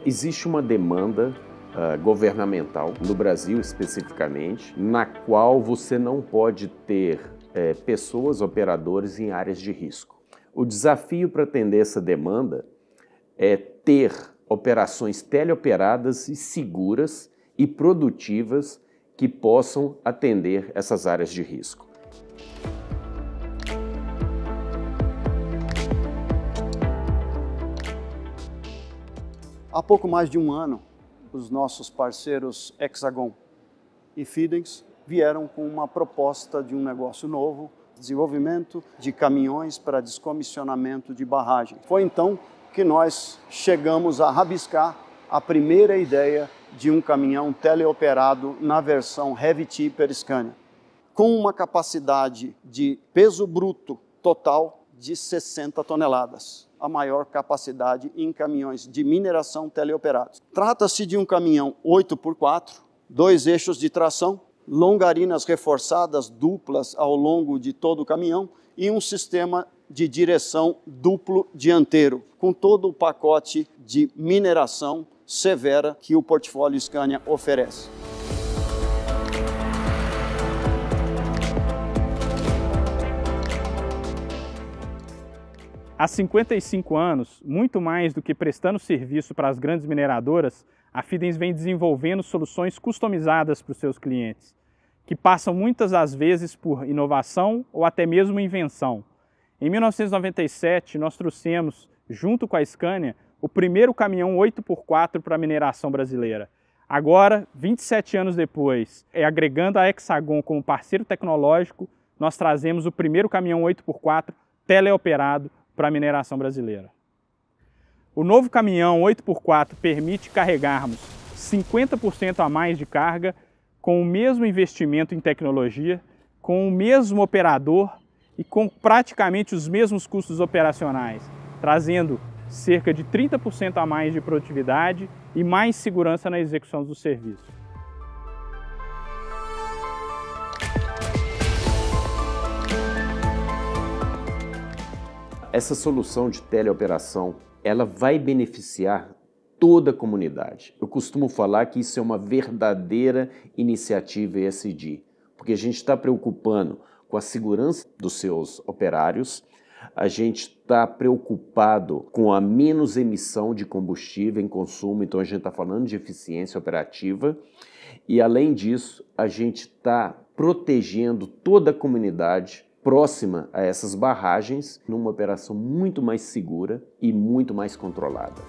Existe uma demanda governamental, no Brasil especificamente, na qual você não pode ter pessoas, operadores em áreas de risco. O desafio para atender essa demanda é ter operações teleoperadas e seguras e produtivas que possam atender essas áreas de risco. Há pouco mais de um ano, os nossos parceiros Hexagon e Fidenx vieram com uma proposta de um negócio novo, desenvolvimento de caminhões para descomissionamento de barragem. Foi então que nós chegamos a rabiscar a primeira ideia de um caminhão teleoperado na versão Heavy Tipper Scania, com uma capacidade de peso bruto total de 60 toneladas, a maior capacidade em caminhões de mineração teleoperados. Trata-se de um caminhão 8x4, 2 eixos de tração, longarinas reforçadas duplas ao longo de todo o caminhão e um sistema de direção duplo dianteiro, com todo o pacote de mineração severa que o portfólio Scania oferece. Há 55 anos, muito mais do que prestando serviço para as grandes mineradoras, a Fidenx vem desenvolvendo soluções customizadas para os seus clientes, que passam muitas das vezes por inovação ou até mesmo invenção. Em 1997, nós trouxemos, junto com a Scania, o primeiro caminhão 8x4 para a mineração brasileira. Agora, 27 anos depois, agregando a Hexagon como parceiro tecnológico, nós trazemos o primeiro caminhão 8x4 teleoperado para a mineração brasileira. O novo caminhão 8x4 permite carregarmos 50% a mais de carga com o mesmo investimento em tecnologia, com o mesmo operador e com praticamente os mesmos custos operacionais, trazendo cerca de 30% a mais de produtividade e mais segurança na execução do serviço. Essa solução de teleoperação, ela vai beneficiar toda a comunidade. Eu costumo falar que isso é uma verdadeira iniciativa ESG, porque a gente está preocupando com a segurança dos seus operários, a gente está preocupado com a menos emissão de combustível em consumo, então a gente está falando de eficiência operativa e, além disso, a gente está protegendo toda a comunidade próxima a essas barragens numa operação muito mais segura e muito mais controlada.